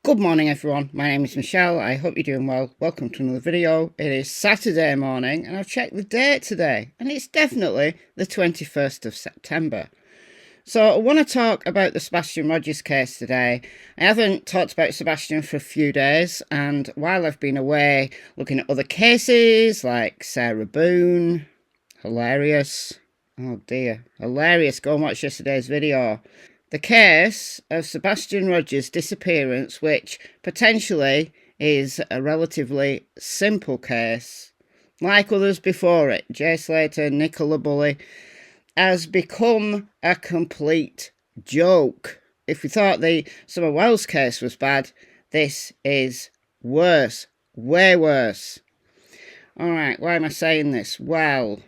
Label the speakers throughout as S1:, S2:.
S1: Good morning everyone, my name is Michelle, I hope you're doing well. Welcome to another video. It is Saturday morning and I've checked the date today and it's definitely the 21st of September. So I want to talk about the Sebastian Rogers case today. I haven't talked about Sebastian for a few days, and while I've been away looking at other cases like Sarah Boone, hilarious, oh dear, hilarious, go and watch yesterday's video. The case of Sebastian Rogers' disappearance, which potentially is a relatively simple case, like others before it, Jay Slater, Nicola Bully, has become a complete joke. If we thought the Summer Wells case was bad, this is worse, way worse. Alright, why am I saying this? Well,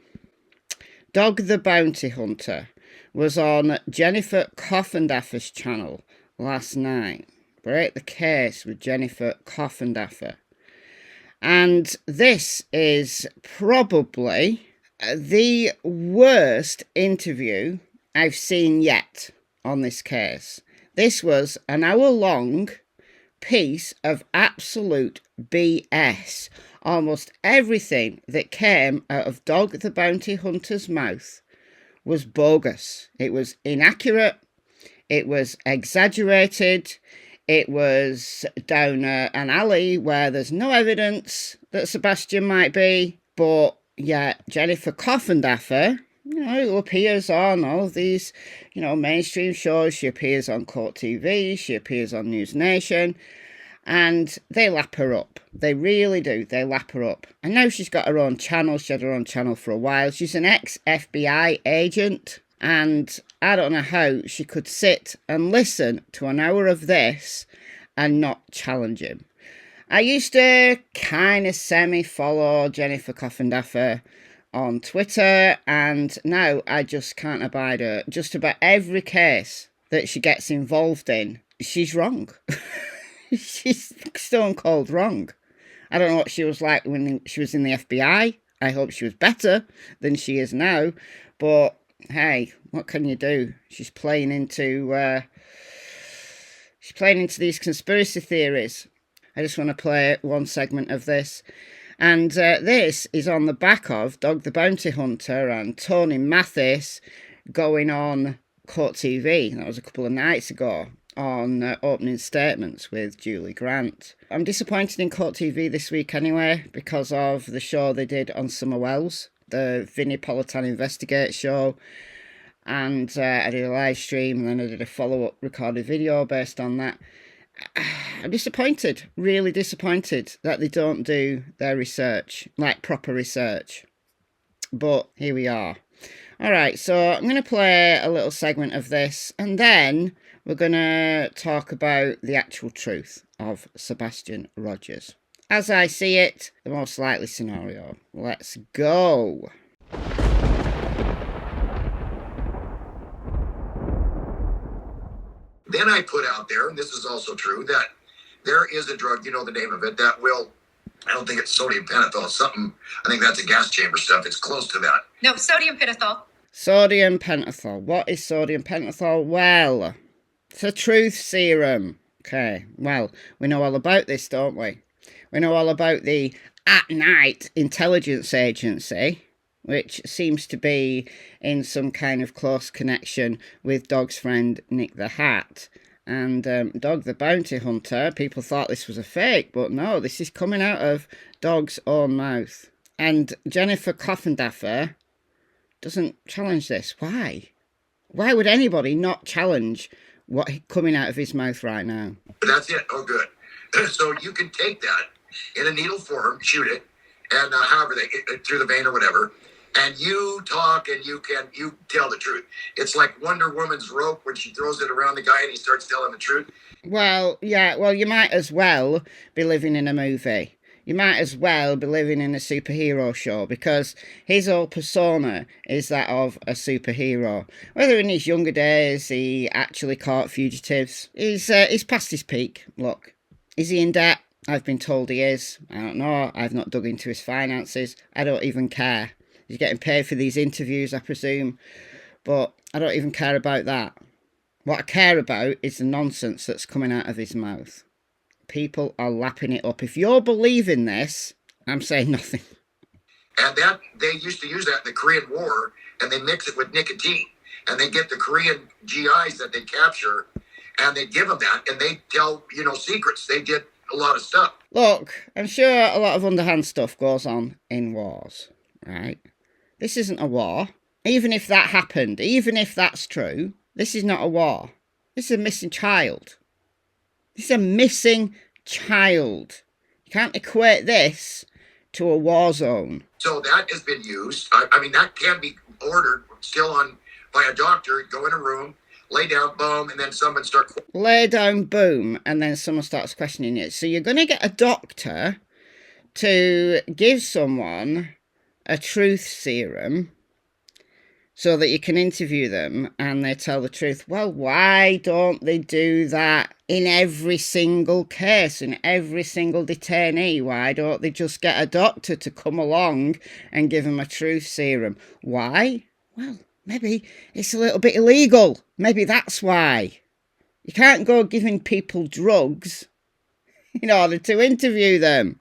S1: Dog the Bounty Hunter was on Jennifer Coffindaffer's channel last night. Break the case with Jennifer Coffindaffer. And this is probably the worst interview I've seen yet on this case. This was an hour-long piece of absolute BS. Almost everything that came out of Dog the Bounty Hunter's mouth was bogus. It was inaccurate. It was exaggerated. It was down an alley where there's no evidence that Sebaastian might be, but yeah, Jennifer Coffindaffer, who appears on all of these, mainstream shows. She appears on Court TV, she appears on News Nation, and they lap her up. They really do. They lap her up. And now she's got her own channel. She had her own channel for a while. She's an ex-FBI agent, and I don't know how she could sit and listen to an hour of this and not challenge him. I used to kind of semi-follow Jennifer Coffindaffer on Twitter, and now I just can't abide her. Just about every case that she gets involved in, she's wrong. She's stone cold wrong. I don't know what she was like when she was in the FBI. I hope she was better than she is now. But hey, what can you do? She's playing into these conspiracy theories. I just want to play one segment of this. And this is on the back of Dog the Bounty Hunter and Tony Mathis going on Court TV. That was a couple of nights ago on opening statements with Julie Grant. I'm disappointed in Court TV this week anyway because of the show they did on Summer Wells, the Vinnie Politan Investigate show. And I did a live stream and then I did a follow-up recorded video based on that. I'm disappointed, really disappointed that they don't do their research, like proper research. But here we are. Alright, so I'm going to play a little segment of this and then we're going to talk about the actual truth of Sebastian Rogers. As I see it, the most likely scenario. Let's go.
S2: Then I put out there, and this is also true, that there is a drug, you know the name of it, that will, I don't think it's sodium pentothal, something, I think that's a gas chamber stuff. It's close to that.
S3: No, sodium pentothal.
S1: Sodium pentothal. What is sodium pentothal? Well, it's a truth serum. Okay, well, we know all about this, don't we? We know all about the at-night intelligence agency, which seems to be in some kind of close connection with Dog's friend Nick the Hat. And Dog the Bounty Hunter, people thought this was a fake, but no, this is coming out of Dog's own mouth. And Jennifer Coffindaffer doesn't challenge this. Why? Why would anybody not challenge what's coming out of his mouth right now?
S2: That's it. Oh, good. So you can take that in a needle form, shoot it, and however through the vein or whatever, and you talk and you tell the truth. It's like Wonder Woman's rope when she throws it around the guy and he starts telling the truth.
S1: Well, yeah, well, you might as well be living in a movie. You might as well be living in a superhero show because his whole persona is that of a superhero. Whether in his younger days he actually caught fugitives, he's past his peak. Look, is he in debt? I've been told he is. I don't know. I've not dug into his finances. I don't even care. He's getting paid for these interviews, I presume. But I don't even care about that. What I care about is the nonsense that's coming out of his mouth. people are lapping it up. If you're believing this, I'm saying nothing.
S2: And that they used to use that in the Korean War, and they mix it with nicotine, and they get the Korean GIs that they capture, and they give them that, and they tell secrets. They did a lot of stuff.
S1: Look, I'm sure a lot of underhand stuff goes on in wars, right? This isn't a war. Even if that happened, even if that's true, this is not a war. This is a missing child. This is a missing child. You can't equate this to a war zone.
S2: So that has been used. I mean, that can be ordered still by a doctor. Go in a room, lay down, boom, and then someone starts...
S1: Lay down, boom, and then someone starts questioning it. So you're going to get a doctor to give someone a truth serum so that you can interview them and they tell the truth. Well, why don't they do that in every single case, in every single detainee? Why don't they just get a doctor to come along and give them a truth serum? Why? Well, maybe it's a little bit illegal. Maybe that's why. You can't go giving people drugs in order to interview them.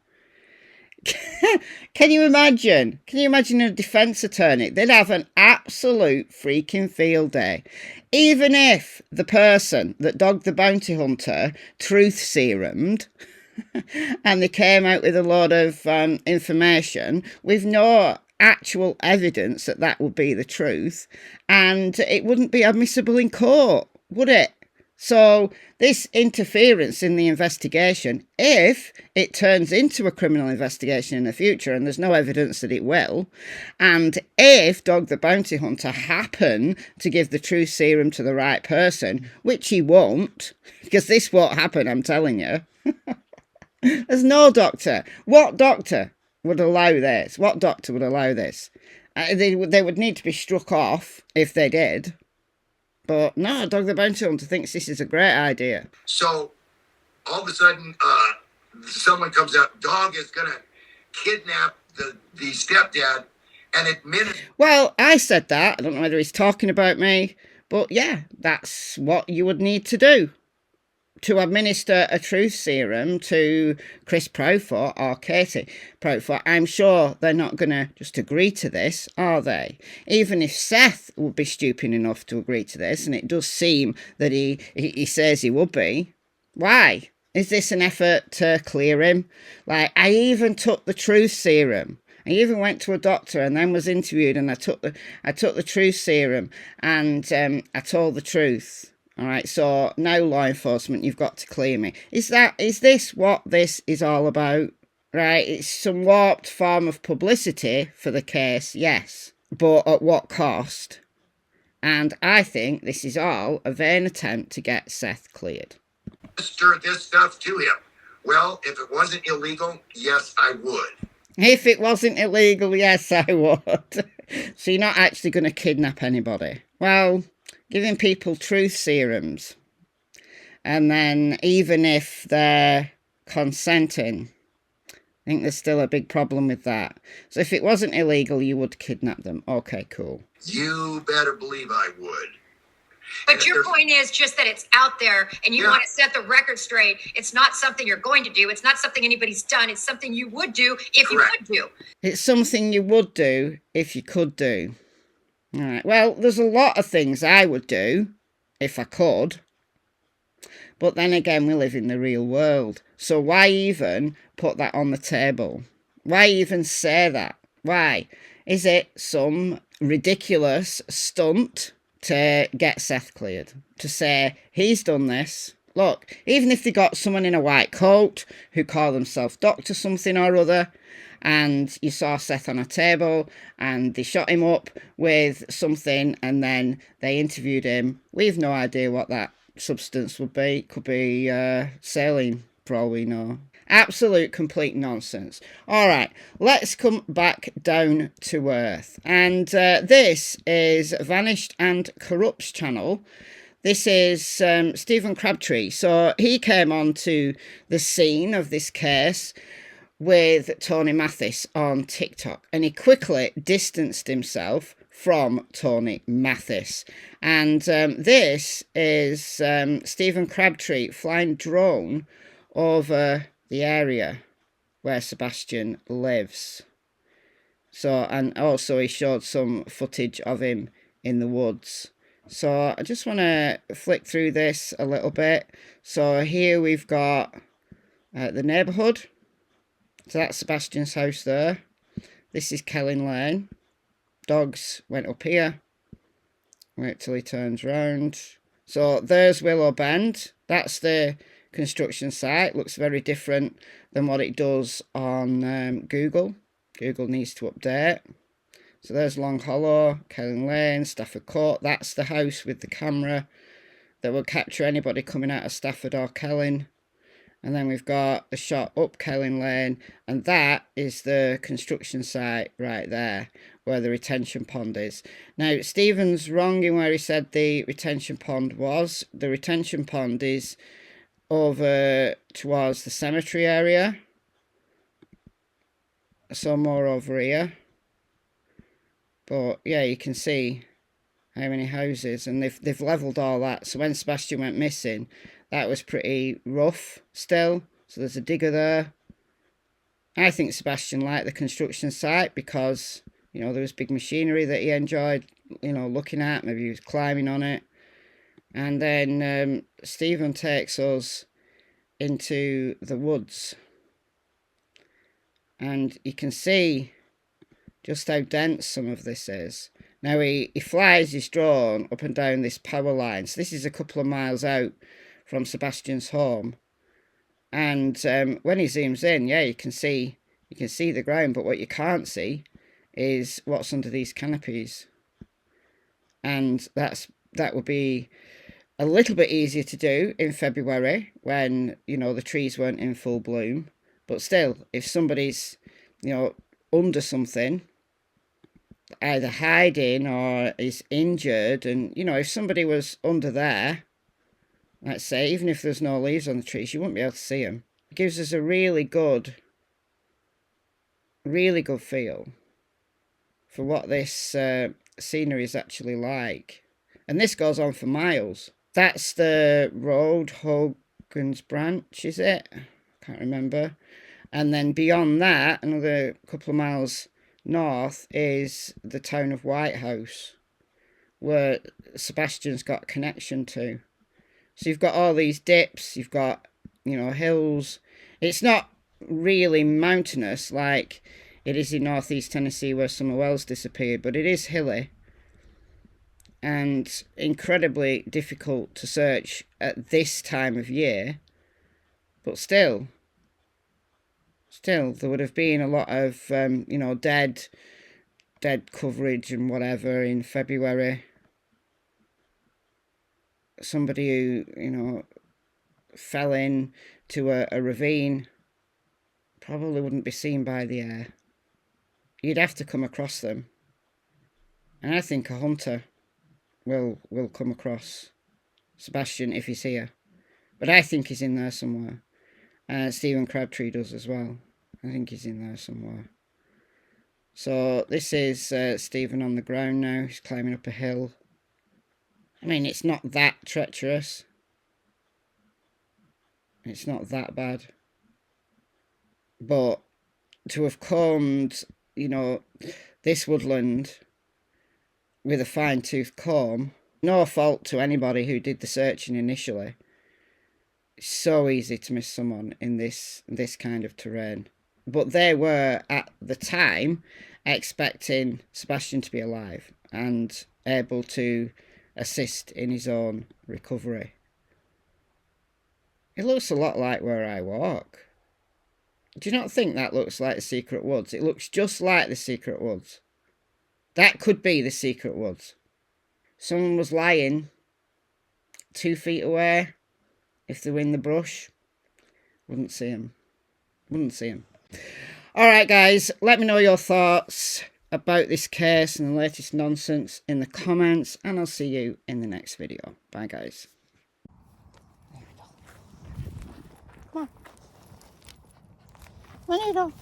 S1: Can you imagine? Can you imagine a defence attorney? They'd have an absolute freaking field day. Even if the person that Dog the Bounty Hunter truth serumed and they came out with a lot of information with no actual evidence that that would be the truth, and it wouldn't be admissible in court, would it? So this interference in the investigation, if it turns into a criminal investigation in the future, and there's no evidence that it will, and if Dog the Bounty Hunter happen to give the truth serum to the right person, which he won't, because this won't happen, I'm telling you. There's no doctor. What doctor would allow this? What doctor would allow this? They would need to be struck off if they did. But no, Dog the Bounty Hunter thinks this is a great idea.
S2: So all of a sudden, someone comes out, Dog is going to kidnap the stepdad and admit it.
S1: Well, I said that. I don't know whether he's talking about me. But yeah, that's what you would need to do. To administer a truth serum to Chris Proudfoot or Katie Proudfoot. I'm sure they're not going to just agree to this, are they? Even if Seth would be stupid enough to agree to this, and it does seem that he says he would be. Why? Is this an effort to clear him? Like, I even took the truth serum. I even went to a doctor and then was interviewed, and I took the truth serum, and I told the truth. All right, so now law enforcement, you've got to clear me. Is this what this is all about? Right, it's some warped form of publicity for the case, yes. But at what cost? And I think this is all a vain attempt to get Seth cleared.
S2: Stir this stuff to him. Well, if it wasn't illegal, yes, I would.
S1: If it wasn't illegal, yes, I would. So you're not actually going to kidnap anybody. Well, giving people truth serums, and then even if they're consenting, I think there's still a big problem with that. So if it wasn't illegal, you would kidnap them. Okay, cool.
S2: You better believe I would.
S3: But your point is just that it's out there, and you want to set the record straight. It's not something you're going to do. It's not something anybody's done. It's something you would do if you could do.
S1: It's something you would do if you could do. All right. Well, there's a lot of things I would do if I could. But then again, we live in the real world. So why even put that on the table? Why even say that? Why? Is it some ridiculous stunt to get Seth cleared? To say, he's done this. Look, even if they got someone in a white coat who call themselves Doctor something or other, and you saw Seth on a table and they shot him up with something and then they interviewed him, we've no idea what that substance would be. Could be saline, for all we know. Absolute complete nonsense. All right, let's come back down to earth. And this is Vanished and Corrupt's channel. This is Stephen Crabtree. So he came onto the scene of this case with Tony Mathis on TikTok, and he quickly distanced himself from Tony Mathis. And this is Stephen Crabtree flying drone over the area where Sebaastian lives. So, and also he showed some footage of him in the woods. So I just want to flick through this a little bit. So here we've got the neighbourhood. So that's Sebastian's house there. This is Kelling Lane. Dogs went up here. Wait till he turns round. So there's Willow Bend. That's the construction site. Looks very different than what it does on Google. Google needs to update. So there's Long Hollow, Kelling Lane, Stafford Court. That's the house with the camera that will capture anybody coming out of Stafford or Kelling. And then we've got the shot up Kelling Lane, and that is the construction site right there where the retention pond is. Now, Stephen's wrong in where he said the retention pond was. The retention pond is over towards the cemetery area. So more over here. But yeah, you can see how many houses, and they've levelled all that. So when Sebaastian went missing, that was pretty rough still. So there's a digger there. I think Sebaastian liked the construction site because, you know, there was big machinery that he enjoyed, you know, looking at. Maybe he was climbing on it. And then Stephen takes us into the woods. And you can see just how dense some of this is. Now he flies his drone up and down this power line. So this is a couple of miles out from Sebastian's home. And when he zooms in, yeah, you can see the ground, but what you can't see is what's under these canopies. And that would be a little bit easier to do in February when, you know, the trees weren't in full bloom. But still, if somebody's, you know, under something, either hiding or is injured, and, you know, if somebody was under there, let's say, even if there's no leaves on the trees, you wouldn't be able to see them. It gives us a really good feel for what this scenery is actually like. And this goes on for miles. That's the road, Hogan's Branch, is it? Can't remember. And then beyond that, another couple of miles north, is the town of Whitehouse, where Sebastian's got a connection to. So you've got all these dips, you've got, you know, hills. It's not really mountainous like it is in northeast Tennessee where Summer Wells disappeared, but it is hilly and incredibly difficult to search at this time of year. But still, there would have been a lot of, you know, dead coverage and whatever in February. Somebody who, you know, fell into a ravine probably wouldn't be seen by the air. You'd have to come across them. And I think a hunter will come across Sebastian if he's here. But I think he's in there somewhere. Stephen Crabtree does as well. I think he's in there somewhere. So this is Stephen on the ground now. He's climbing up a hill. I mean, it's not that treacherous. It's not that bad. But to have combed, you know, this woodland with a fine-tooth comb, no fault to anybody who did the searching initially. It's so easy to miss someone in this kind of terrain. But they were, at the time, expecting Sebastian to be alive and able to assist in his own recovery. It looks a lot like where I walk. Do you not think that looks like the Secret Woods? It looks just like the Secret Woods. That could be the Secret Woods. Someone was lying 2 feet away. If they were in the brush, wouldn't see him. Alright guys, let me know your thoughts about this case and the latest nonsense in the comments, and I'll see you in the next video. Bye guys. Come on. Come on, you go.